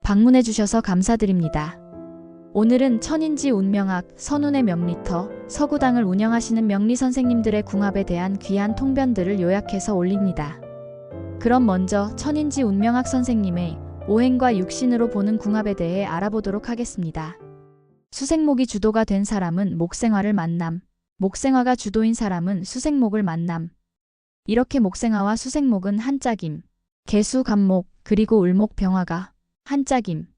방문해 주셔서 감사드립니다. 오늘은 천인지 운명학, 선운의 명리터, 서구당을 운영하시는 명리 선생님들의 궁합에 대한 귀한 통변들을 요약해서 올립니다. 그럼 먼저 천인지 운명학 선생님의 오행과 육신으로 보는 궁합에 대해 알아보도록 하겠습니다. 수생목이 주도가 된 사람은 목생화를 만남, 목생화가 주도인 사람은 수생목을 만남. 이렇게 목생화와 수생목은 한짝임, 개수, 간목, 그리고 을목, 병화가 한짝임.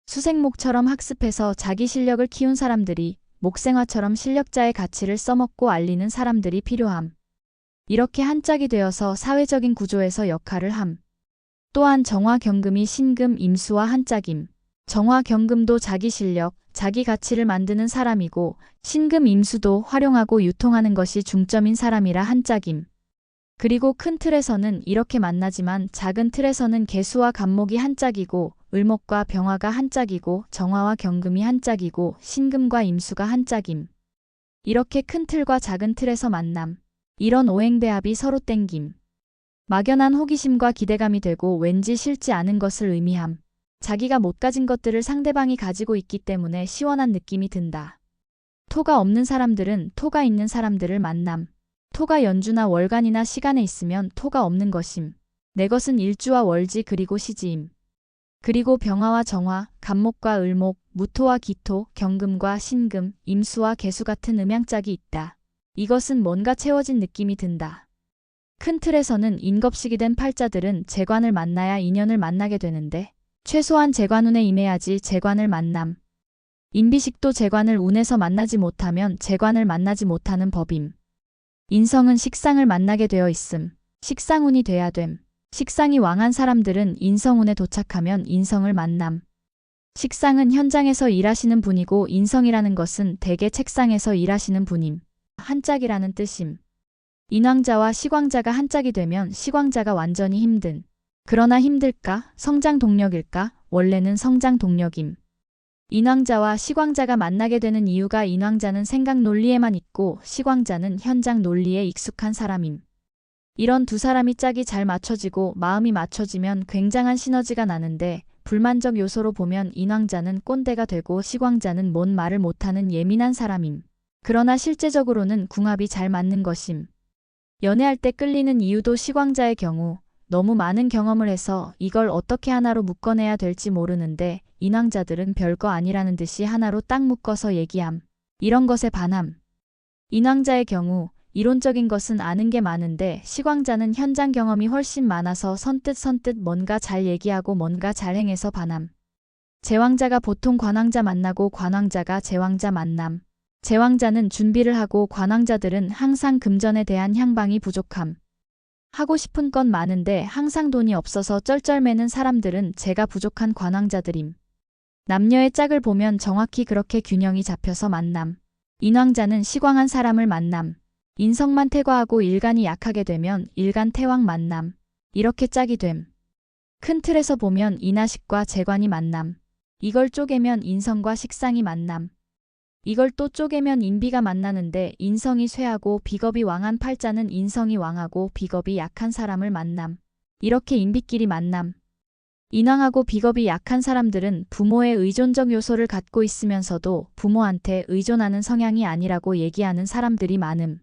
수생목처럼 학습해서 자기 실력을 키운 사람들이 목생화처럼 실력자의 가치를 써먹고 알리는 사람들이 필요함. 이렇게 한짝이 되어서 사회적인 구조에서 역할을 함. 또한 정화, 경금이 신금, 임수와 한짝임. 정화, 경금도 자기 실력, 자기 가치를 만드는 사람이고 신금, 임수도 활용하고 유통하는 것이 중점인 사람이라 한짝임. 그리고 큰 틀에서는 이렇게 만나지만 작은 틀에서는 개수와 간목이 한짝이고 을목과 병화가 한짝이고 정화와 경금이 한짝이고 신금과 임수가 한짝임. 이렇게 큰 틀과 작은 틀에서 만남. 이런 오행배합이 서로 땡김. 막연한 호기심과 기대감이 되고 왠지 싫지 않은 것을 의미함. 자기가 못 가진 것들을 상대방이 가지고 있기 때문에 시원한 느낌이 든다. 토가 없는 사람들은 토가 있는 사람들을 만남. 토가 연주나 월간이나 시간에 있으면 토가 없는 것임. 내 것은 일주와 월지 그리고 시지임. 그리고 병화와 정화, 간목과 을목, 무토와 기토, 경금과 신금, 임수와 개수 같은 음양짝이 있다. 이것은 뭔가 채워진 느낌이 든다. 큰 틀에서는 인겁식이 된 팔자들은 재관을 만나야 인연을 만나게 되는데 최소한 재관운에 임해야지 재관을 만남. 인비식도 재관을 운에서 만나지 못하면 재관을 만나지 못하는 법임. 인성은 식상을 만나게 되어 있음. 식상운이 돼야 됨. 식상이 왕한 사람들은 인성운에 도착하면 인성을 만남. 식상은 현장에서 일하시는 분이고 인성이라는 것은 대개 책상에서 일하시는 분임. 한짝이라는 뜻임. 인왕자와 시광자가 한짝이 되면 시광자가 완전히 힘든. 그러나 힘들까? 성장 동력일까? 원래는 성장 동력임. 인왕자와 시광자가 만나게 되는 이유가 인왕자는 생각 논리에만 있고 시광자는 현장 논리에 익숙한 사람임. 이런 두 사람이 짝이 잘 맞춰지고 마음이 맞춰지면 굉장한 시너지가 나는데 불만적 요소로 보면 인왕자는 꼰대가 되고 시광자는 뭔 말을 못하는 예민한 사람임. 그러나 실제적으로는 궁합이 잘 맞는 것임. 연애할 때 끌리는 이유도 시광자의 경우 너무 많은 경험을 해서 이걸 어떻게 하나로 묶어내야 될지 모르는데 인왕자들은 별거 아니라는 듯이 하나로 딱 묶어서 얘기함. 이런 것에 반함. 인왕자의 경우 이론적인 것은 아는 게 많은데 시광자는 현장 경험이 훨씬 많아서 선뜻 뭔가 잘 얘기하고 뭔가 잘 행해서 반함. 제왕자가 보통 관왕자 만나고 관왕자가 제왕자 만남. 제왕자는 준비를 하고 관왕자들은 항상 금전에 대한 향방이 부족함. 하고 싶은 건 많은데 항상 돈이 없어서 쩔쩔매는 사람들은 재가 부족한 관왕자들임. 남녀의 짝을 보면 정확히 그렇게 균형이 잡혀서 만남. 인왕자는 시광한 사람을 만남. 인성만 퇴과하고 일간이 약하게 되면 일간 태왕 만남. 이렇게 짝이 됨. 큰 틀에서 보면 인하식과 재관이 만남. 이걸 쪼개면 인성과 식상이 만남. 이걸 또 쪼개면 인비가 만나는데 인성이 쇠하고 비겁이 왕한 팔자는 인성이 왕하고 비겁이 약한 사람을 만남. 이렇게 인비끼리 만남. 인왕하고 비겁이 약한 사람들은 부모의 의존적 요소를 갖고 있으면서도 부모한테 의존하는 성향이 아니라고 얘기하는 사람들이 많음.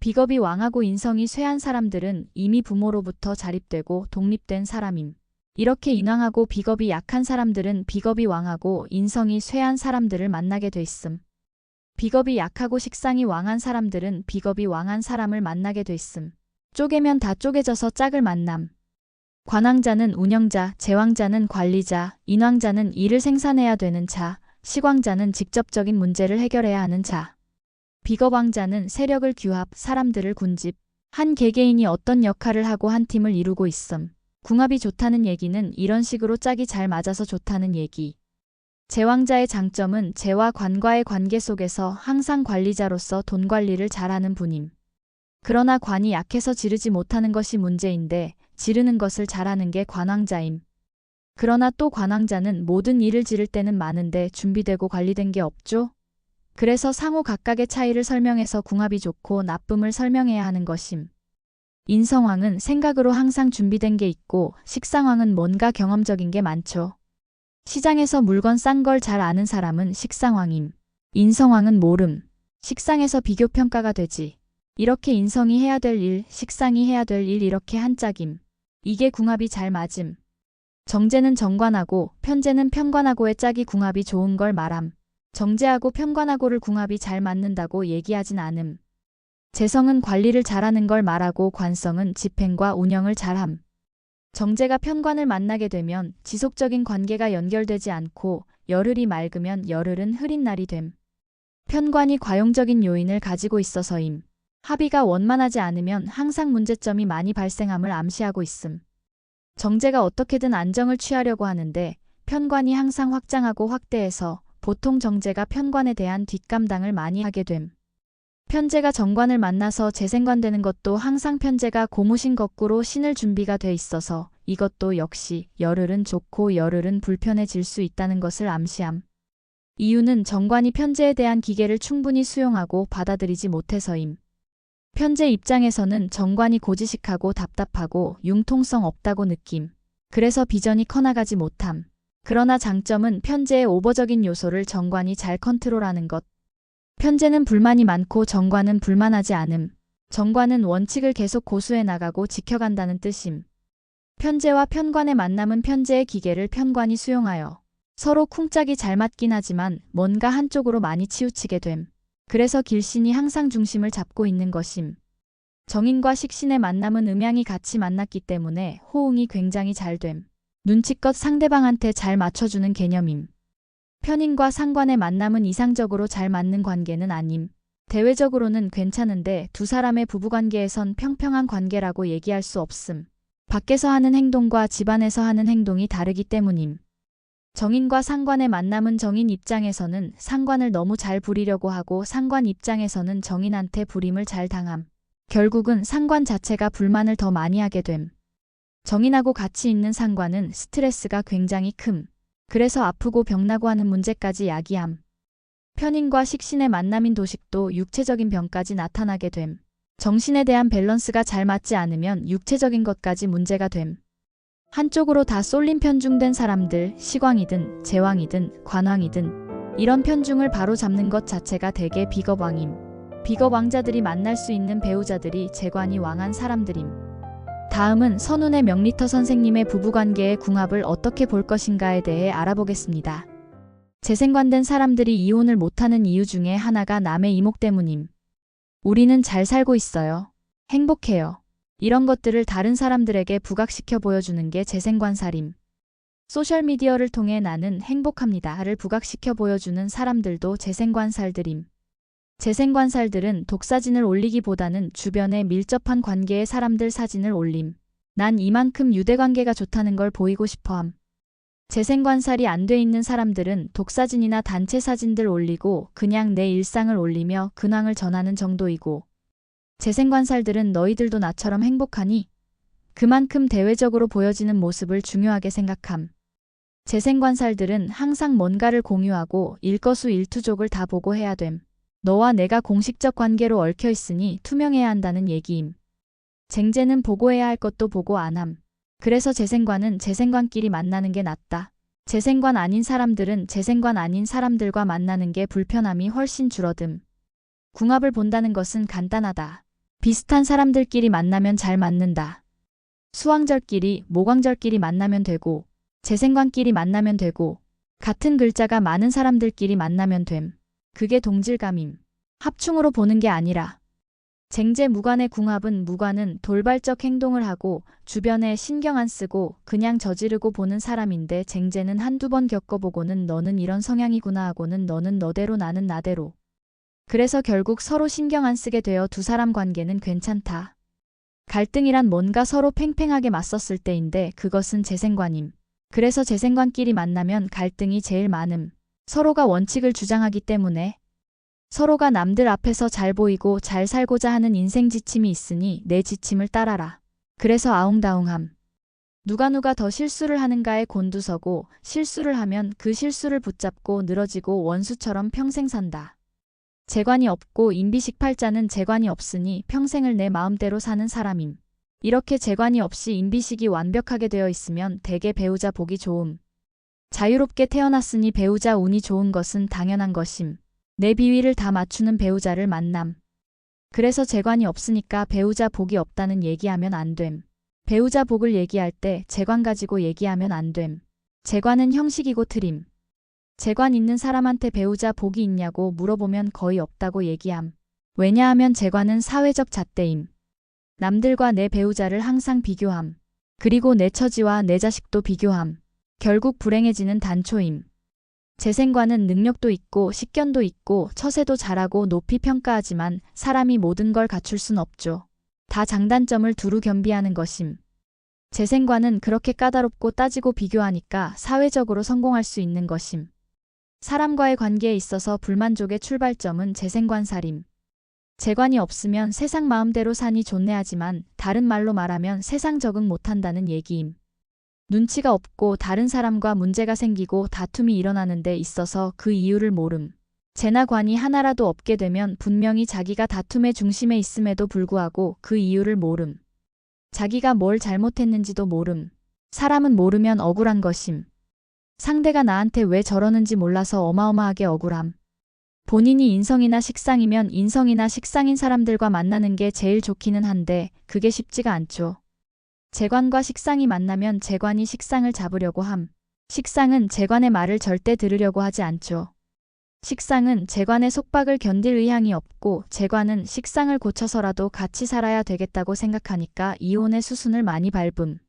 비겁이 왕하고 인성이 쇠한 사람들은 이미 부모로부터 자립되고 독립된 사람임. 이렇게 인왕하고 비겁이 약한 사람들은 비겁이 왕하고 인성이 쇠한 사람들을 만나게 돼 있음. 비겁이 약하고 식상이 왕한 사람들은 비겁이 왕한 사람을 만나게 돼 있음. 쪼개면 다 쪼개져서 짝을 만남. 관왕자는 운영자, 제왕자는 관리자, 인왕자는 일을 생산해야 되는 자, 시광자는 직접적인 문제를 해결해야 하는 자. 비겁왕자는 세력을 규합, 사람들을 군집. 한 개개인이 어떤 역할을 하고 한 팀을 이루고 있음. 궁합이 좋다는 얘기는 이런 식으로 짝이 잘 맞아서 좋다는 얘기. 제왕자의 장점은 재와 관과의 관계 속에서 항상 관리자로서 돈 관리를 잘하는 분임. 그러나 관이 약해서 지르지 못하는 것이 문제인데 지르는 것을 잘하는 게 관왕자임. 그러나 또 관왕자는 모든 일을 지를 때는 많은데 준비되고 관리된 게 없죠? 그래서 상호 각각의 차이를 설명해서 궁합이 좋고 나쁨을 설명해야 하는 것임. 인성왕은 생각으로 항상 준비된 게 있고 식상왕은 뭔가 경험적인 게 많죠. 시장에서 물건 싼 걸 잘 아는 사람은 식상왕임. 인성왕은 모름. 식상에서 비교평가가 되지. 이렇게 인성이 해야 될 일, 식상이 해야 될 일 이렇게 한 짝임. 이게 궁합이 잘 맞음. 정제는 정관하고 편제는 편관하고의 짝이 궁합이 좋은 걸 말함. 정제하고 편관하고를 궁합이 잘 맞는다고 얘기하진 않음. 재성은 관리를 잘하는 걸 말하고 관성은 집행과 운영을 잘함. 정제가 편관을 만나게 되면 지속적인 관계가 연결되지 않고 열흘이 맑으면 열흘은 흐린 날이 됨. 편관이 과용적인 요인을 가지고 있어서임. 합의가 원만하지 않으면 항상 문제점이 많이 발생함을 암시하고 있음. 정제가 어떻게든 안정을 취하려고 하는데 편관이 항상 확장하고 확대해서 보통 정제가 편관에 대한 뒷감당을 많이 하게 됨. 편제가 정관을 만나서 재생관되는 것도 항상 편제가 고무신 거꾸로 신을 준비가 돼 있어서 이것도 역시 열흘은 좋고 열흘은 불편해질 수 있다는 것을 암시함. 이유는 정관이 편제에 대한 기계를 충분히 수용하고 받아들이지 못해서임. 편제 입장에서는 정관이 고지식하고 답답하고 융통성 없다고 느낌. 그래서 비전이 커나가지 못함. 그러나 장점은 편제의 오버적인 요소를 정관이 잘 컨트롤하는 것. 편제는 불만이 많고 정관은 불만하지 않음. 정관은 원칙을 계속 고수해 나가고 지켜간다는 뜻임. 편제와 편관의 만남은 편제의 기계를 편관이 수용하여 서로 쿵짝이 잘 맞긴 하지만 뭔가 한쪽으로 많이 치우치게 됨. 그래서 길신이 항상 중심을 잡고 있는 것임. 정인과 식신의 만남은 음양이 같이 만났기 때문에 호응이 굉장히 잘 됨. 눈치껏 상대방한테 잘 맞춰주는 개념임. 편인과 상관의 만남은 이상적으로 잘 맞는 관계는 아님. 대외적으로는 괜찮은데 두 사람의 부부관계에선 평평한 관계라고 얘기할 수 없음. 밖에서 하는 행동과 집안에서 하는 행동이 다르기 때문임. 정인과 상관의 만남은 정인 입장에서는 상관을 너무 잘 부리려고 하고 상관 입장에서는 정인한테 부림을 잘 당함. 결국은 상관 자체가 불만을 더 많이 하게 됨. 정인하고 같이 있는 상관은 스트레스가 굉장히 큼. 그래서 아프고 병나고 하는 문제까지 야기함. 편인과 식신의 만남인 도식도 육체적인 병까지 나타나게 됨. 정신에 대한 밸런스가 잘 맞지 않으면 육체적인 것까지 문제가 됨. 한쪽으로 다 쏠린 편중된 사람들, 시광이든 제왕이든 관왕이든 이런 편중을 바로 잡는 것 자체가 대개 비겁왕임. 비겁왕자들이 만날 수 있는 배우자들이 재관이 왕한 사람들임. 다음은 선운의 명리터 선생님의 부부관계의 궁합을 어떻게 볼 것인가에 대해 알아보겠습니다. 재생관된 사람들이 이혼을 못하는 이유 중에 하나가 남의 이목 때문임. 우리는 잘 살고 있어요. 행복해요. 이런 것들을 다른 사람들에게 부각시켜 보여주는 게 재생관살임. 소셜미디어를 통해 나는 행복합니다를 부각시켜 보여주는 사람들도 재생관살들임. 재생관살들은 독사진을 올리기보다는 주변에 밀접한 관계의 사람들 사진을 올림. 난 이만큼 유대관계가 좋다는 걸 보이고 싶어함. 재생관살이 안 돼 있는 사람들은 독사진이나 단체 사진들 올리고 그냥 내 일상을 올리며 근황을 전하는 정도이고, 재생관살들은 너희들도 나처럼 행복하니? 그만큼 대외적으로 보여지는 모습을 중요하게 생각함. 재생관살들은 항상 뭔가를 공유하고 일거수일투족을 다 보고해야 됨. 너와 내가 공식적 관계로 얽혀 있으니 투명해야 한다는 얘기임. 쟁제는 보고해야 할 것도 보고 안 함. 그래서 재생관은 재생관끼리 만나는 게 낫다. 재생관 아닌 사람들은 재생관 아닌 사람들과 만나는 게 불편함이 훨씬 줄어듦. 궁합을 본다는 것은 간단하다. 비슷한 사람들끼리 만나면 잘 맞는다. 수왕절끼리, 모광절끼리 만나면 되고, 재생관끼리 만나면 되고, 같은 글자가 많은 사람들끼리 만나면 됨. 그게 동질감임. 합충으로 보는 게 아니라. 쟁제 무관의 궁합은 무관은 돌발적 행동을 하고 주변에 신경 안 쓰고 그냥 저지르고 보는 사람인데 쟁제는 한두 번 겪어보고는 너는 이런 성향이구나 하고는 너는 너대로 나는 나대로. 그래서 결국 서로 신경 안 쓰게 되어 두 사람 관계는 괜찮다. 갈등이란 뭔가 서로 팽팽하게 맞섰을 때인데 그것은 재생관임. 그래서 재생관끼리 만나면 갈등이 제일 많음. 서로가 원칙을 주장하기 때문에. 서로가 남들 앞에서 잘 보이고 잘 살고자 하는 인생 지침이 있으니 내 지침을 따라라. 그래서 아웅다웅함. 누가 더 실수를 하는가에 곤두서고 실수를 하면 그 실수를 붙잡고 늘어지고 원수처럼 평생 산다. 재관이 없고 임비식팔자는 재관이 없으니 평생을 내 마음대로 사는 사람임. 이렇게 재관이 없이 임비식이 완벽하게 되어 있으면 대개 배우자 보기 좋음. 자유롭게 태어났으니 배우자 운이 좋은 것은 당연한 것임. 내 비위를 다 맞추는 배우자를 만남. 그래서 재관이 없으니까 배우자 복이 없다는 얘기하면 안 됨. 배우자 복을 얘기할 때 재관 가지고 얘기하면 안 됨. 재관은 형식이고 틀림. 재관 있는 사람한테 배우자 복이 있냐고 물어보면 거의 없다고 얘기함. 왜냐하면 재관은 사회적 잣대임. 남들과 내 배우자를 항상 비교함. 그리고 내 처지와 내 자식도 비교함. 결국 불행해지는 단초임. 재생관은 능력도 있고 식견도 있고 처세도 잘하고 높이 평가하지만 사람이 모든 걸 갖출 순 없죠. 다 장단점을 두루 겸비하는 것임. 재생관은 그렇게 까다롭고 따지고 비교하니까 사회적으로 성공할 수 있는 것임. 사람과의 관계에 있어서 불만족의 출발점은 재생관살임. 재관이 없으면 세상 마음대로 사니 좋네 하지만 다른 말로 말하면 세상 적응 못한다는 얘기임. 눈치가 없고 다른 사람과 문제가 생기고 다툼이 일어나는 데 있어서 그 이유를 모름. 재나 관이 하나라도 없게 되면 분명히 자기가 다툼의 중심에 있음에도 불구하고 그 이유를 모름. 자기가 뭘 잘못했는지도 모름. 사람은 모르면 억울한 것임. 상대가 나한테 왜 저러는지 몰라서 어마어마하게 억울함. 본인이 인성이나 식상이면 인성이나 식상인 사람들과 만나는 게 제일 좋기는 한데 그게 쉽지가 않죠. 재관과 식상이 만나면 재관이 식상을 잡으려고 함. 식상은 재관의 말을 절대 들으려고 하지 않죠. 식상은 재관의 속박을 견딜 의향이 없고 재관은 식상을 고쳐서라도 같이 살아야 되겠다고 생각하니까 이혼의 수순을 많이 밟음.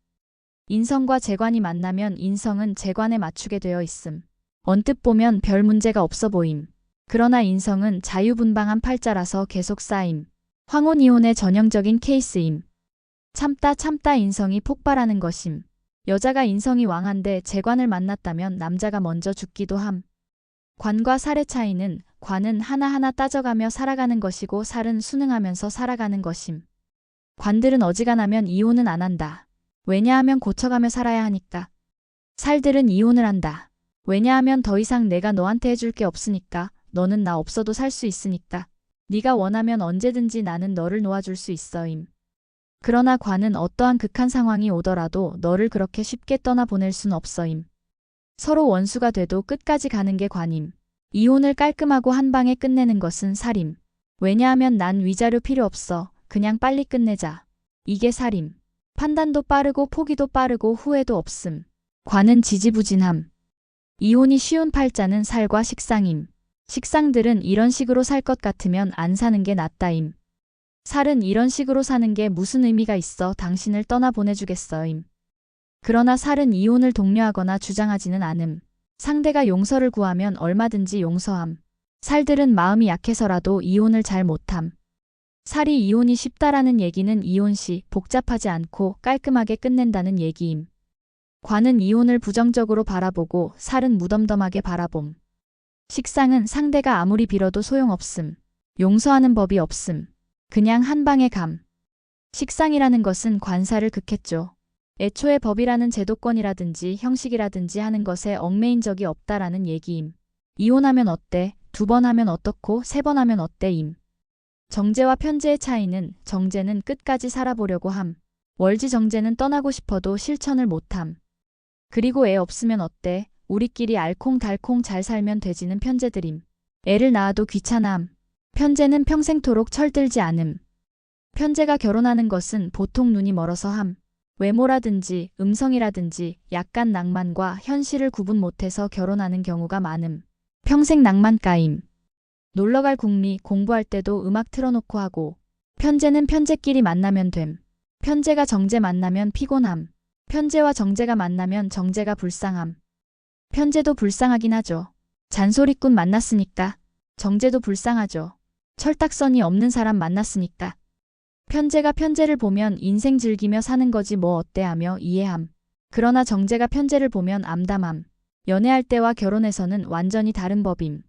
인성과 재관이 만나면 인성은 재관에 맞추게 되어 있음. 언뜻 보면 별 문제가 없어 보임. 그러나 인성은 자유분방한 팔자라서 계속 쌓임. 황혼이혼의 전형적인 케이스임. 참다 참다 인성이 폭발하는 것임. 여자가 인성이 왕한데 재관을 만났다면 남자가 먼저 죽기도 함. 관과 살의 차이는 관은 하나하나 따져가며 살아가는 것이고 살은 순응하면서 살아가는 것임. 관들은 어지간하면 이혼은 안 한다. 왜냐하면 고쳐가며 살아야 하니까. 살들은 이혼을 한다. 왜냐하면 더 이상 내가 너한테 해줄 게 없으니까. 너는 나 없어도 살 수 있으니까. 네가 원하면 언제든지 나는 너를 놓아줄 수 있어임. 그러나 관은 어떠한 극한 상황이 오더라도 너를 그렇게 쉽게 떠나보낼 순 없어임. 서로 원수가 돼도 끝까지 가는 게 관임. 이혼을 깔끔하고 한 방에 끝내는 것은 살임. 왜냐하면 난 위자료 필요 없어. 그냥 빨리 끝내자. 이게 살임. 판단도 빠르고 포기도 빠르고 후회도 없음. 관은 지지부진함. 이혼이 쉬운 팔자는 살과 식상임. 식상들은 이런 식으로 살 것 같으면 안 사는 게 낫다임. 살은 이런 식으로 사는 게 무슨 의미가 있어 당신을 떠나보내주겠어임. 그러나 살은 이혼을 독려하거나 주장하지는 않음. 상대가 용서를 구하면 얼마든지 용서함. 살들은 마음이 약해서라도 이혼을 잘 못함. 살이 이혼이 쉽다라는 얘기는 이혼 시 복잡하지 않고 깔끔하게 끝낸다는 얘기임. 관은 이혼을 부정적으로 바라보고 살은 무덤덤하게 바라봄. 식상은 상대가 아무리 빌어도 소용없음. 용서하는 법이 없음. 그냥 한 방에 감. 식상이라는 것은 관살을 극했죠. 애초에 법이라는 제도권이라든지 형식이라든지 하는 것에 얽매인 적이 없다라는 얘기임. 이혼하면 어때? 2번 하면 어떻고 3번 하면 어때임. 정제와 편제의 차이는 정제는 끝까지 살아보려고 함. 월지정제는 떠나고 싶어도 실천을 못함. 그리고 애 없으면 어때? 우리끼리 알콩달콩 잘 살면 되지는 편제들임. 애를 낳아도 귀찮아함. 편제는 평생토록 철들지 않음. 편제가 결혼하는 것은 보통 눈이 멀어서 함. 외모라든지 음성이라든지 약간 낭만과 현실을 구분 못해서 결혼하는 경우가 많음. 평생 낭만가임. 놀러갈 궁리 공부할 때도 음악 틀어놓고 하고. 편제는 편제끼리 만나면 됨. 편제가 정제 만나면 피곤함. 편제와 정제가 만나면 정제가 불쌍함. 편제도 불쌍하긴 하죠. 잔소리꾼 만났으니까. 정제도 불쌍하죠. 철딱선이 없는 사람 만났으니까. 편제가 편제를 보면 인생 즐기며 사는 거지 뭐 어때 하며 이해함. 그러나 정제가 편제를 보면 암담함. 연애할 때와 결혼해서는 완전히 다른 법임.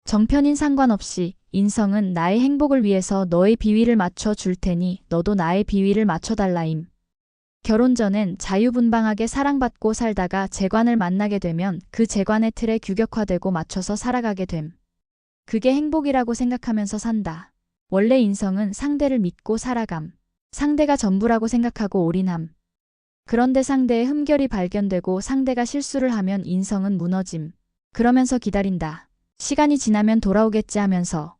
정편인 상관없이 인성은 나의 행복을 위해서 너의 비위를 맞춰 줄 테니 너도 나의 비위를 맞춰달라임. 결혼 전엔 자유분방하게 사랑받고 살다가 재관을 만나게 되면 그 재관의 틀에 규격화되고 맞춰서 살아가게 됨. 그게 행복이라고 생각하면서 산다. 원래 인성은 상대를 믿고 살아감. 상대가 전부라고 생각하고 올인함. 그런데 상대의 흠결이 발견되고 상대가 실수를 하면 인성은 무너짐. 그러면서 기다린다. 시간이 지나면 돌아오겠지 하면서.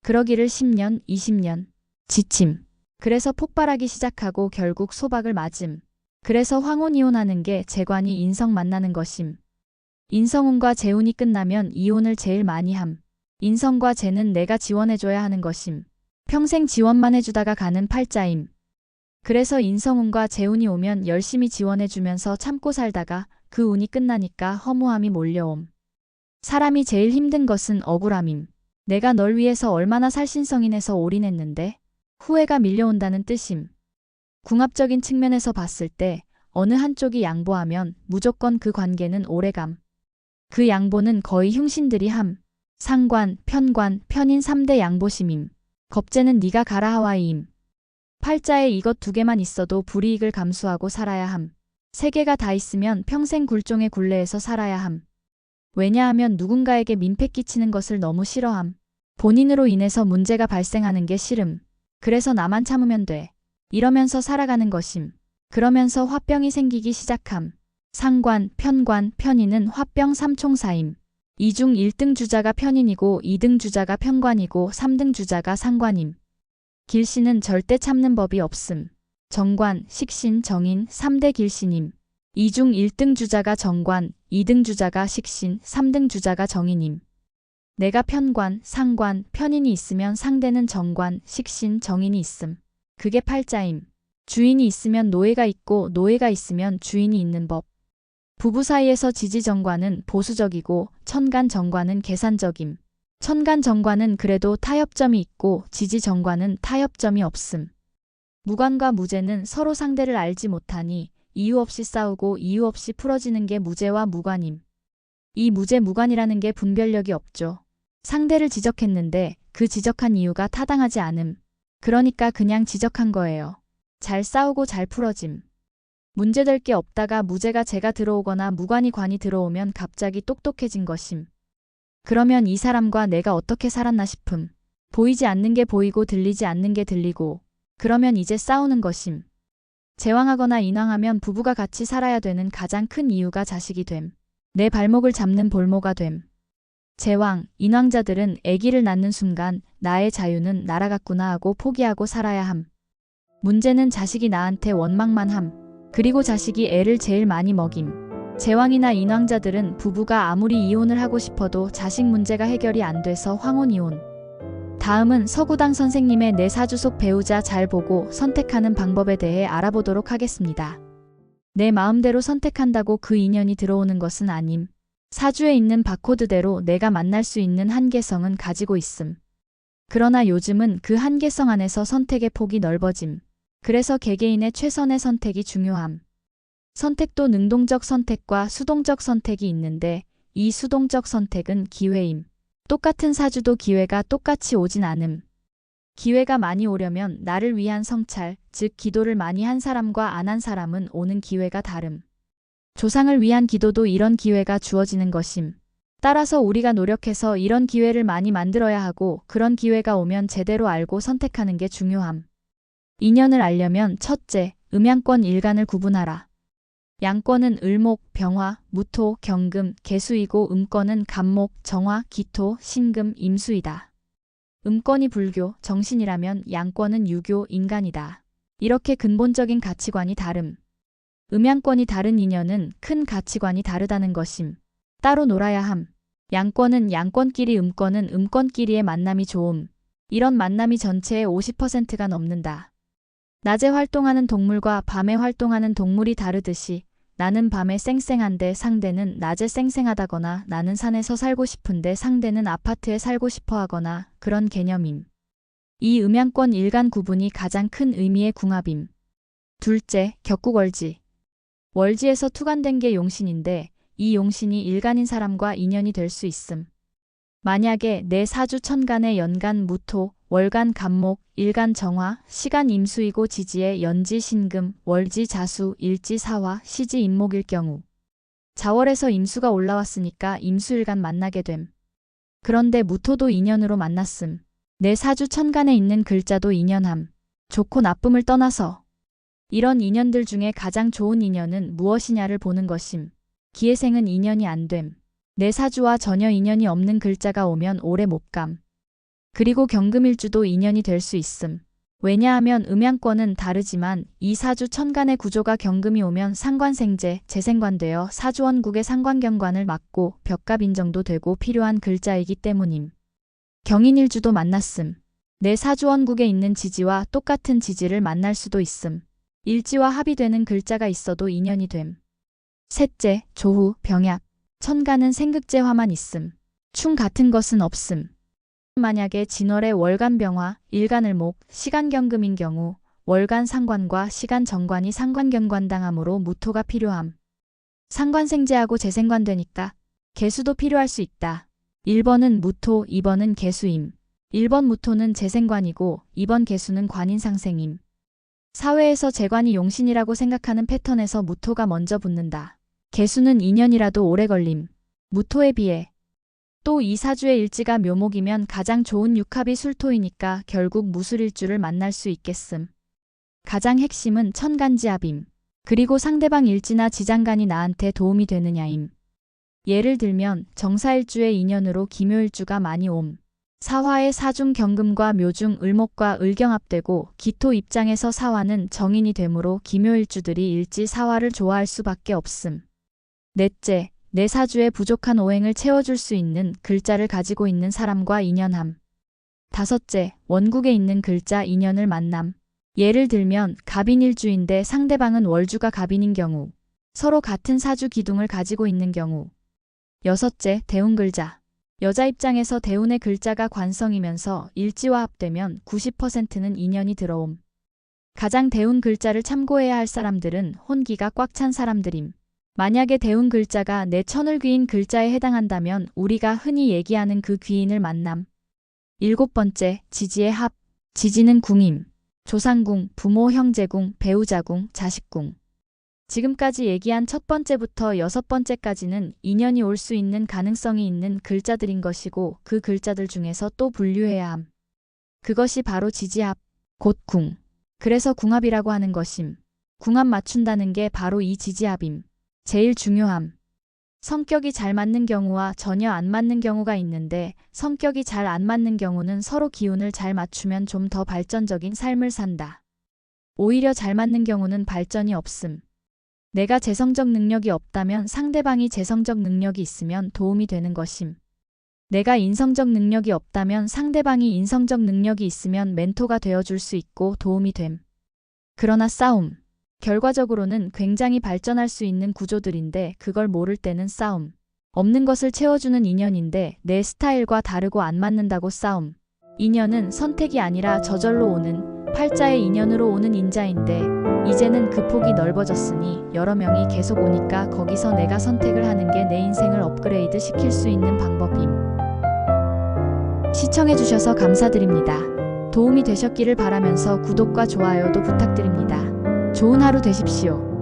그러기를 10년, 20년. 지침. 그래서 폭발하기 시작하고 결국 소박을 맞음. 그래서 황혼 이혼하는 게 재관이 인성 만나는 것임. 인성운과 재운이 끝나면 이혼을 제일 많이 함. 인성과 재는 내가 지원해줘야 하는 것임. 평생 지원만 해주다가 가는 팔자임. 그래서 인성운과 재운이 오면 열심히 지원해주면서 참고 살다가 그 운이 끝나니까 허무함이 몰려옴. 사람이 제일 힘든 것은 억울함임. 내가 널 위해서 얼마나 살신성인해서 올인했는데 후회가 밀려온다는 뜻임. 궁합적인 측면에서 봤을 때 어느 한쪽이 양보하면 무조건 그 관계는 오래감. 그 양보는 거의 흉신들이 함. 상관, 편관, 편인 3대 양보심임. 겁재는 네가 가라 하와이임. 팔자에 이것 2개만 있어도 불이익을 감수하고 살아야 함. 3개가 다 있으면 평생 굴종의 굴레에서 살아야 함. 왜냐하면 누군가에게 민폐 끼치는 것을 너무 싫어함. 본인으로 인해서 문제가 발생하는 게 싫음. 그래서 나만 참으면 돼. 이러면서 살아가는 것임. 그러면서 화병이 생기기 시작함. 상관, 편관, 편인은 화병 3총사임. 이 중 1등 주자가 편인이고 2등 주자가 편관이고 3등 주자가 상관임. 길신은 절대 참는 법이 없음. 정관, 식신, 정인 3대 길신임. 이 중 1등 주자가 정관, 2등 주자가 식신, 3등 주자가 정인임. 내가 편관, 상관, 편인이 있으면 상대는 정관, 식신, 정인이 있음. 그게 팔자임. 주인이 있으면 노예가 있고 노예가 있으면 주인이 있는 법. 부부 사이에서 지지정관은 보수적이고 천간정관은 계산적임. 천간정관은 그래도 타협점이 있고 지지정관은 타협점이 없음. 무관과 무재는 서로 상대를 알지 못하니 이유 없이 싸우고 이유 없이 풀어지는 게 무재와 무관임. 이 무재 무관이라는 게 분별력이 없죠. 상대를 지적했는데 그 지적한 이유가 타당하지 않음. 그러니까 그냥 지적한 거예요. 잘 싸우고 잘 풀어짐. 문제될 게 없다가 무재가 재가 들어오거나 무관이 관이 들어오면 갑자기 똑똑해진 것임. 그러면 이 사람과 내가 어떻게 살았나 싶음. 보이지 않는 게 보이고 들리지 않는 게 들리고. 그러면 이제 싸우는 것임. 제왕하거나 인왕하면 부부가 같이 살아야 되는 가장 큰 이유가 자식이 됨. 내 발목을 잡는 볼모가 됨. 제왕, 인왕자들은 아기를 낳는 순간 나의 자유는 날아갔구나 하고 포기하고 살아야 함. 문제는 자식이 나한테 원망만 함. 그리고 자식이 애를 제일 많이 먹임. 제왕이나 인왕자들은 부부가 아무리 이혼을 하고 싶어도 자식 문제가 해결이 안 돼서 황혼이혼. 다음은 서구당 선생님의 내 사주 속 배우자 잘 보고 선택하는 방법에 대해 알아보도록 하겠습니다. 내 마음대로 선택한다고 그 인연이 들어오는 것은 아님. 사주에 있는 바코드대로 내가 만날 수 있는 한계성은 가지고 있음. 그러나 요즘은 그 한계성 안에서 선택의 폭이 넓어짐. 그래서 개개인의 최선의 선택이 중요함. 선택도 능동적 선택과 수동적 선택이 있는데 이 수동적 선택은 기회임. 똑같은 사주도 기회가 똑같이 오진 않음. 기회가 많이 오려면 나를 위한 성찰, 즉 기도를 많이 한 사람과 안 한 사람은 오는 기회가 다름. 조상을 위한 기도도 이런 기회가 주어지는 것임. 따라서 우리가 노력해서 이런 기회를 많이 만들어야 하고 그런 기회가 오면 제대로 알고 선택하는 게 중요함. 인연을 알려면 첫째, 음양권 일간을 구분하라. 양권은 을목, 병화, 무토, 경금, 개수이고 음권은 간목, 정화, 기토, 신금, 임수이다. 음권이 불교, 정신이라면 양권은 유교, 인간이다. 이렇게 근본적인 가치관이 다름. 음양권이 다른 인연은 큰 가치관이 다르다는 것임. 따로 놀아야 함. 양권은 양권끼리 음권은 음권끼리의 만남이 좋음. 이런 만남이 전체의 50%가 넘는다. 낮에 활동하는 동물과 밤에 활동하는 동물이 다르듯이 나는 밤에 쌩쌩한데 상대는 낮에 쌩쌩하다거나 나는 산에서 살고 싶은데 상대는 아파트에 살고 싶어 하거나 그런 개념임. 이 음양권 일간 구분이 가장 큰 의미의 궁합임. 둘째, 격국월지. 월지에서 투관된 게 용신인데 이 용신이 일간인 사람과 인연이 될 수 있음. 만약에 내 사주 천간에 연간 무토, 월간 간목, 일간 정화, 시간 임수이고 지지에 연지 신금, 월지 자수, 일지 사화, 시지 임목일 경우 자월에서 임수가 올라왔으니까 임수일간 만나게 됨. 그런데 무토도 인연으로 만났음. 내 사주 천간에 있는 글자도 인연함. 좋고 나쁨을 떠나서 이런 인연들 중에 가장 좋은 인연은 무엇이냐를 보는 것임. 기회생은 인연이 안 됨. 내 사주와 전혀 인연이 없는 글자가 오면 오래 못 감. 그리고 경금일주도 인연이 될 수 있음. 왜냐하면 음양권은 다르지만 이 사주 천간의 구조가 경금이 오면 상관생재, 재생관되어 사주원국의 상관경관을 막고 벽갑인정도 되고 필요한 글자이기 때문임. 경인일주도 만났음. 내 사주원국에 있는 지지와 똑같은 지지를 만날 수도 있음. 일지와 합이 되는 글자가 있어도 인연이 됨. 셋째, 조후, 병약. 천간은 생극재화만 있음. 충 같은 것은 없음. 만약에 진월의 월간병화, 일간을목, 시간경금인 경우 월간 상관과 시간 정관이 상관경관당함으로 무토가 필요함. 상관생재하고 재생관되니까 개수도 필요할 수 있다. 1번은 무토, 2번은 개수임. 1번 무토는 재생관이고 2번 개수는 관인상생임. 사회에서 재관이 용신이라고 생각하는 패턴에서 무토가 먼저 붙는다. 개수는 2년이라도 오래 걸림. 무토에 비해. 또 이 사주의 일지가 묘목이면 가장 좋은 육합이 술토이니까 결국 무술일주를 만날 수 있겠음. 가장 핵심은 천간지합임. 그리고 상대방 일지나 지장간이 나한테 도움이 되느냐임. 예를 들면 정사일주의 인연으로 기묘일주가 많이 옴. 사화의 사중 경금과 묘중 을목과 을경합되고 기토 입장에서 사화는 정인이 되므로 기묘일주들이 일지 사화를 좋아할 수밖에 없음. 넷째, 내 사주에 부족한 오행을 채워줄 수 있는 글자를 가지고 있는 사람과 인연함. 다섯째, 원국에 있는 글자 인연을 만남. 예를 들면 갑인일주인데 상대방은 월주가 갑인인 경우, 서로 같은 사주 기둥을 가지고 있는 경우. 여섯째, 대운글자. 여자 입장에서 대운의 글자가 관성이면서 일지와 합되면 90%는 인연이 들어옴. 가장 대운 글자를 참고해야 할 사람들은 혼기가 꽉 찬 사람들임. 만약에 대운 글자가 내 천을귀인 글자에 해당한다면 우리가 흔히 얘기하는 그 귀인을 만남. 일곱 번째, 지지의 합. 지지는 궁임. 조상궁, 부모 형제궁, 배우자궁, 자식궁. 지금까지 얘기한 첫 번째부터 여섯 번째까지는 인연이 올 수 있는 가능성이 있는 글자들인 것이고 그 글자들 중에서 또 분류해야 함. 그것이 바로 지지합, 곧 궁. 그래서 궁합이라고 하는 것임. 궁합 맞춘다는 게 바로 이 지지합임. 제일 중요함. 성격이 잘 맞는 경우와 전혀 안 맞는 경우가 있는데 성격이 잘 안 맞는 경우는 서로 기운을 잘 맞추면 좀 더 발전적인 삶을 산다. 오히려 잘 맞는 경우는 발전이 없음. 내가 재성적 능력이 없다면 상대방이 재성적 능력이 있으면 도움이 되는 것임. 내가 인성적 능력이 없다면 상대방이 인성적 능력이 있으면 멘토가 되어줄 수 있고 도움이 됨. 그러나 싸움. 결과적으로는 굉장히 발전할 수 있는 구조들인데 그걸 모를 때는 싸움. 없는 것을 채워주는 인연인데 내 스타일과 다르고 안 맞는다고 싸움. 인연은 선택이 아니라 저절로 오는 팔자의 인연으로 오는 인자인데 이제는 그 폭이 넓어졌으니 여러 명이 계속 오니까 거기서 내가 선택을 하는 게 내 인생을 업그레이드 시킬 수 있는 방법임. 시청해주셔서 감사드립니다. 도움이 되셨기를 바라면서 구독과 좋아요도 부탁드립니다. 좋은 하루 되십시오.